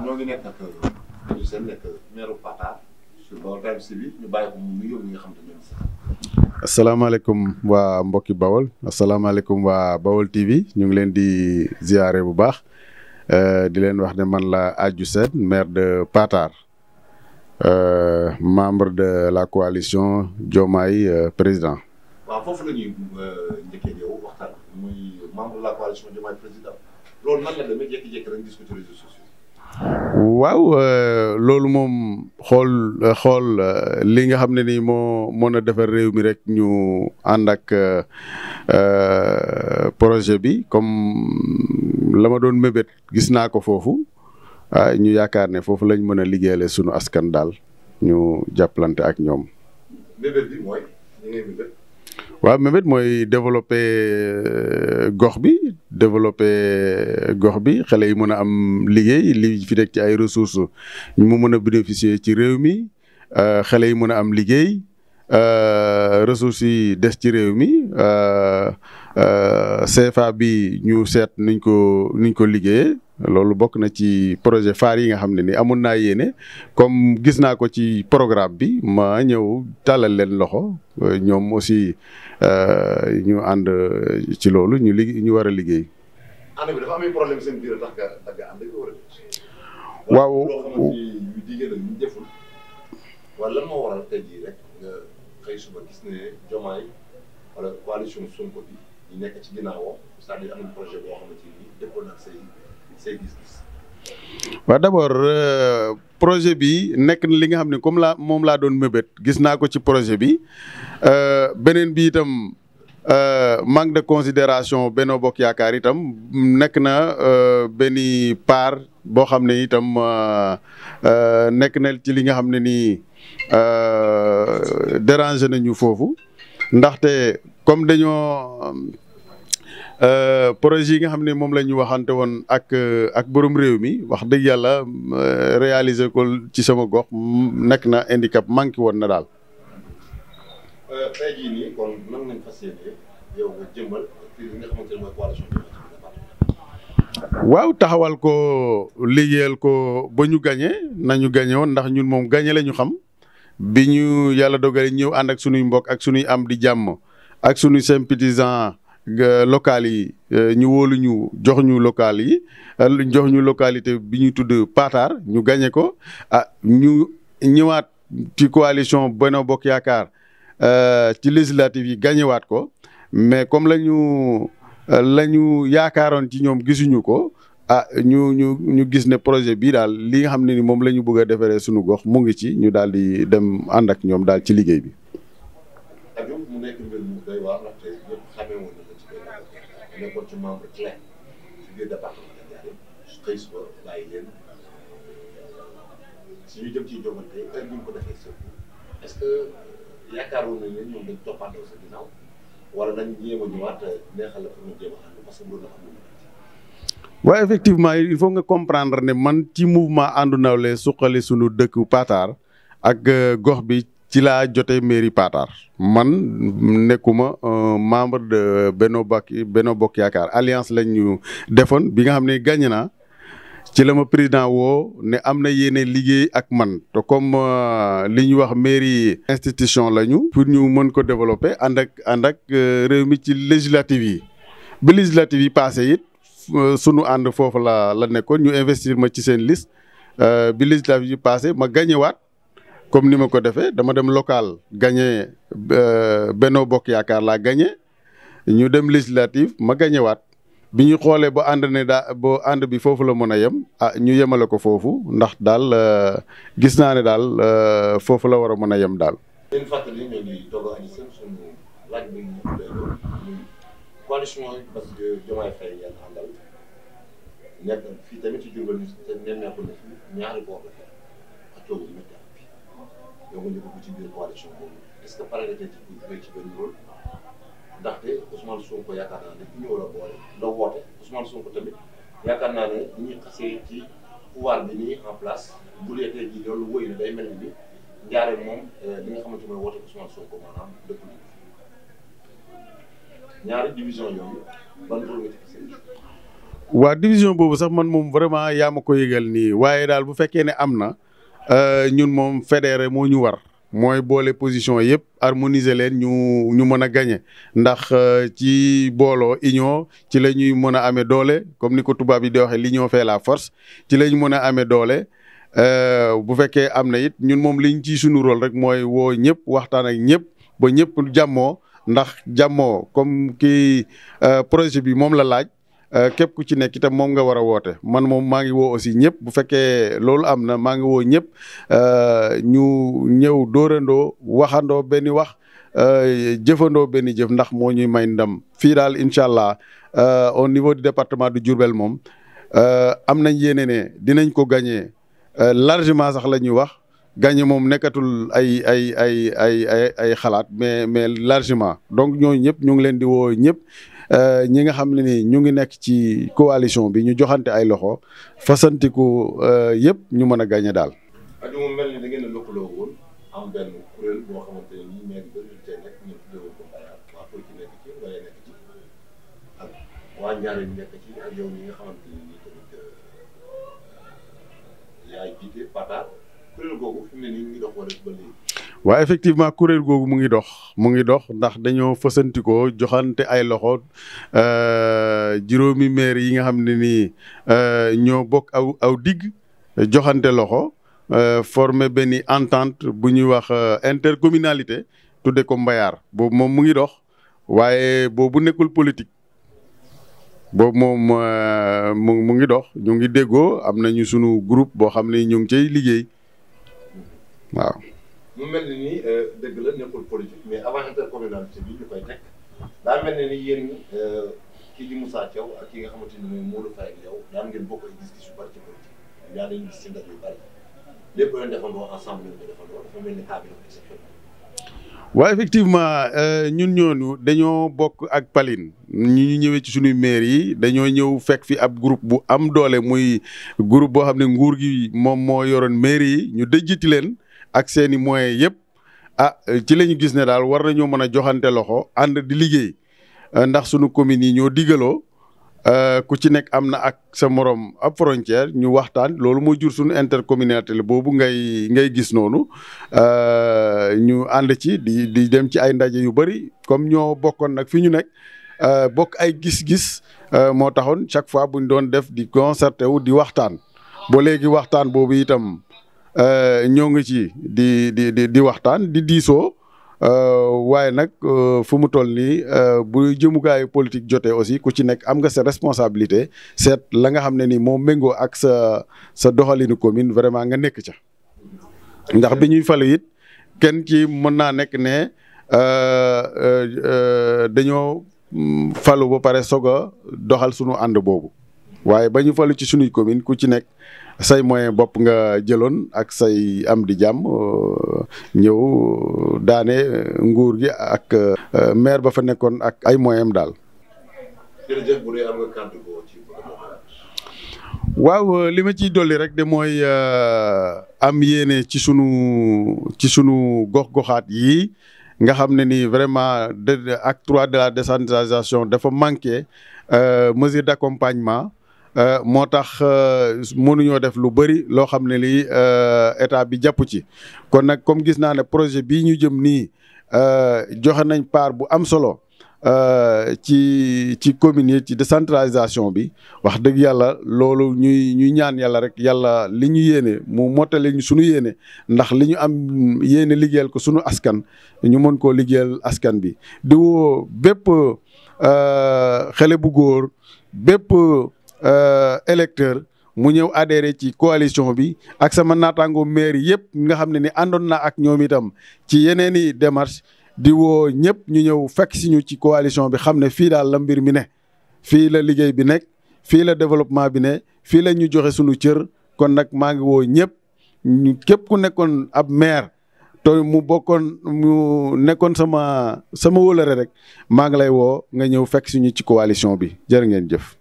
ñoo ngi nekk ak Aliou Sène nekk maire Patar sur Baol Times TV ñu bàyyi ko mu nuyoo ñi nga xam ne ñoom sax. asalaamaaleykum waa mbokki Baol asalaamaaleykum waa Baol TV ñu ngi leen di ziare bu baax di leen wax ne man la Aliou Sène maire de Patar membre de la coalition Diomaye président. waaw foofu la ñuy njëkkee yow waxtaan muy membre de la coalition Diomaye président loolu nan la demee jékki-jékki rek gis ko ci réseaux sociaux. waaw loolu moom xool li nga xam ne ni moo mën a defar réew mi rek ñu ànd ak projet bi comme la ma doon mébét gis naa ko foofu ñu yaakaar ne foofu lañ mën a liggéeyale sunu askan daal ñu jàppalante ak ñoom. mébét bi mooy li ngay mébét. waaw mébét mooy développer gox bi xale yi mën a am liggéey li fi nekk ci ay ressources mu mën a bénéficier ci réew mi xale yi mën a am liggéey ressources yi des ci réew mi CFA bi ñu seet nuñ ko liggéeyee loolu bokk na ci projet phare yi nga xam ne ni amoon naa yéene comme gis naa ko ci programme bi ma ñëw tàllal leen loxo ñoom aussi ñu ànd ci loolu ñu war a liggéey. ànd bi dafa am problème seen biir tax nga ànd bi wala. waaw loo xamante ni yu jigéen la ñu deful wala lan moo waral tey jii rek nga xëy suba gis ne Diomaye wala coalition Sonko bi ñu nekk ci ginnaawoo c'est-à-dire am projet boo xamante ni dëppoo na say gis-gis. waaw d'abord projet bi nekk na li nga xam ne comme moom laa doon mébét gis naa ko ci projet bi beneen bi itam manque de considération Benno Bokk Yaakaar itam nekk na benn part boo xam ne itam nekk na ci li nga xam ne nii déranger nañu foofu ndaxte comme dañoo projet yi nga xam ne moom la ñu waxante woon ak borom réew mi wax dëgg yàlla réaliser ko ci sama gox nekk na handicap manqué woon na daal. tey jii nii kon nan lañ fas yéene yow nga jëmmal fii li nga xamante ne mooy coalition bi. waaw taxawal ko liggéeyal ko ba ñu gagné nañu gagné woon ndax ñun moom gagné la ñu xam bi ñu yàlla dogalee ñëw ànd ak sunuy mbokk ak sunuy am di jàmm ak sunuy sympathisants local yi ñu wóolu ñu jox ñu local yi jox ñu localité bi ñu tudd Patar ñu gagné ko ñu ñëwaat ci coalition Benno Bokk Yaakaar ci législative yi gagné waat ko mais comme la ñu yaakaaroon ci ñoom gisuñu ko ñu gis ne projet bii daal li nga xam ne ni moom la ñu bëgg a defaree suñu gox mu ngi ci ñu daal di dem ànd ak ñoom daal ci liggéey bi. mu nekk mbir mu doy waar ndaxte ñëpp xamee woon na ko ci benn nekkoon ci membre clé ci biir département de Ndiarème xëy suba bàyyi leen si ñu jëm ci joŋante heure bi ñu ko defee surtout est-ce que yaakaaroon nañ ne ñoom dañ toppandoo sa ginnaaw wala nañ jéem a ñëwaat neexal la pour ñu jéem a ànd parce que loolu la xam ne. waaw effectivement il faut nga comprendre ne man ci mouvement àndu nawle suqali sunu dëkk Patar ak gox bi ci laa jotee mairie Patar man nekkuma membre de Benno Bokk Yaakaar alliance lañ ñu defoon bi nga xam ne gagné naa ci la ma président woo ne am na yéene liggéey ak man te comme li ñuy wax mairie institution lañu pour ñu mën ko développer ànd ak réew mi ci législative yi bi législative yi passé it sunu ànd foofu la nekkoon ñu investir ma ci seen liste bi législative yi passé ma gagné waat comme ni ma ko defee dama dem local gagné Benno Bokk Yaakaar laa gagné ñu dem législative ma gagné waat bi ñu xoolee ba ànd ne ba ànd bi foofu la mën a yem ñu yemale ko foofu ndax daal gis naa ne daal foofu la war a mën a yem daal. leen fàttali ñoo ngi toog ak sunu laaj bi ñu tuddee coalition parce que Diomaye Faye ngeen àndal nekk fii tamit ci Diourbel ñu nemmeeku na fi ñaari boor la fekk ak coono yu métti am yow nga ñëw ci biir coalition boobu est-ce que pare nga tey ci benn rôle ndaxte Ousmane Sonko yaakaar naa ne ñëw la boole la woote Ousmane Sonko tamit yaakaar naa ne ñuy xasee ci pouvoir bi nii en place bu dee tey jii loolu wóy na day mel ni Ndiarème moom li nga xamante mooy woote Ousmane Sonko maanaam dëkk ñaari division yooyu ban rôle nga ci gisee. waa division boobu sax man moom vraiment yaa ma ko yëgal nii waaye daal bu fekkee ne am na ñun moom fédéré moo ñu war mooy boole position yëpp harmoniser leen ñu mën a gagné ndax ci booloo union ci la ñuy mën a amee doole comme ni ko tubaab yi di waxee l'union fait la force ci la ñu mën a amee doole bu fekkee am na it ñun moom liñ ci suñu rôle rek mooy woo ñëpp waxtaan ak ñëpp ba ñëpp jàmmoo ndax jàmmoo comme kii projet bi moom la laaj. képp ku ci nekk itam moom nga war a woote man moom maa ngi woo aussi ñëpp bu fekkee loolu am na maa ngi woo ñëpp ñu ñëw dóorandoo waxandoo benn wax jëfandoo benn jëf ndax moo ñuy may ndam fii daal incha allah au niveau du département de Diourbel moom am nañ yéene ne dinañ ko gagné largement sax la ñuy wax gagné moom nekkatul ay xalaat mais largement donc ñooñu ñëpp ñu ngi leen di woo ñëpp. ñi nga xam ne ni ñu ngi nekk ci coalition bi ñu joxante ay loxo fasantiku yëpp ñu mën a gagné daal. rajo moom mel ni da ngeen a lëkkaloo woon am benn kuréel boo xamante ne nii maire bi ba tey nekk ñu tuddee woon ko Mbayar waa Koki nekk ci wala nekk ci ak waa Ndiarène nekk ci ak yow ñi nga xamante ne nii tamit yaay jiite Patar kuréel googu fi mu ne nii mu ngi dox wala ba léegi. waaw effectivement kuréel googu mu ngi dox ndax dañoo fësantikoo joxante ay loxo juróomi maire yi nga xam ne nii ñoo bokk aw digg joxante loxo former benn entente bu ñuy wax intercommunalité tudde ko Mbayar boobu moom mu ngi dox waaye boobu nekkul politique boobu moom mu ngi dox ñu ngi déggoo am nañu sunu groupe boo xam ne ñu ngi cay liggéey waaw. mu mel ni nii dëgg la nekkul politique mais avant intercommunalité bi ñu koy teg daa mel ne ni yéen kii di Moussa Thiaw ak ki nga xamante ni mooy Modou Faye ak yow daan ngeen bokk ay gis-gis yu bari ci politique yaa dañu gis ci ndaje yu bari lépp leen defandoo ensemble ñu ko defandoo dafa mel ni cas bi dafa exceptionnel. waaw effectivement ñun ñooñu dañoo bokk ak Paline ñu ñëwee ci suñuy maire yi dañoo ñëw fekk fi ab groupe bu am doole muy groupe boo xam ne nguur gi moom moo yoroon maire yi ñu dëjjiti leen. ak seeni moyens yëpp ci la ñu gis ne daal war nañoo mën a joxante loxo ànd di liggéey ndax sunu communes yi ñoo digaloo ku ci nekk am na ak sa morom ab frontière ñu waxtaan loolu moo jur sunu intercommunalité boobu ngay gis noonu ñu ànd ci di dem ci ay ndaje yu bëri comme ñoo bokkoon nag fi ñu nekk bokk ay gis-gis moo taxoon chaque fois buñ doon def di concerté wu di waxtaan ba léegi waxtaan boobu itam. ñoo ngi ci di waxtaan di diisoo waaye nag fu mu toll nii bu jëmukaayu politique jotee aussi ku ci nekk am nga sa responsabilité seet la nga xam ne ni moo méngoo ak sa doxalinu commune vraiment nga nekk ca ndax bi ñuy falu it kenn ci mën naa nekk ne dañoo falu ba pare soog a doxal sunu ànd boobu waaye ba ñu falu ci sunuy commune ku ci nekk say moyen bopp nga jëloon ak say am di jàmm ñëw daane nguur gi ak maire ba fa nekkoon ak ay moyen am daal. jërëjëf bu dee am nga kàddu boo ci waaw li ma ciy dolli rek de mooy am yéene ci sunu gox-goxaat yi nga xam ne ni vraiment acte 3 de la décentralisation dafa manqué mesure d'accompagnement. moo tax mënuñoo def lu bëri loo xam ne lii état bi jàpp ci kon nag comme gis naa ne projet bii ñu jëm nii joxe nañ part bu am solo ci communes yi ci décentralisation bi wax dëgg yàlla loolu ñuy ñaan yàlla rek yàlla li ñu yéene mu mottale ñu sunu yéene ndax li ñu am yéene liggéeyal ko sunu askan ñu mën koo liggéeyal askan bi di woo bépp xale bu góor bépp électeur mu ñëw adhéré ci coalition bi ak sama naataango maire yëpp nga xam ne ni àndoon na ak ñoom itam ci yeneen i démarche di woo ñëpp ñu ñëw fekk si ñu ci coalition bi xam ne fii daal la mbir mi ne fii la liggéey bi nekk fii la développement bi ne fii la ñu joxe sunu cër kon nag maa ngi woo ñëpp képp ku nekkoon ab maire te mu nekkoon sama wóolare rek maa ngi lay woo nga ñëw fekk si ñu ci coalition bi jërë ngeen jëf.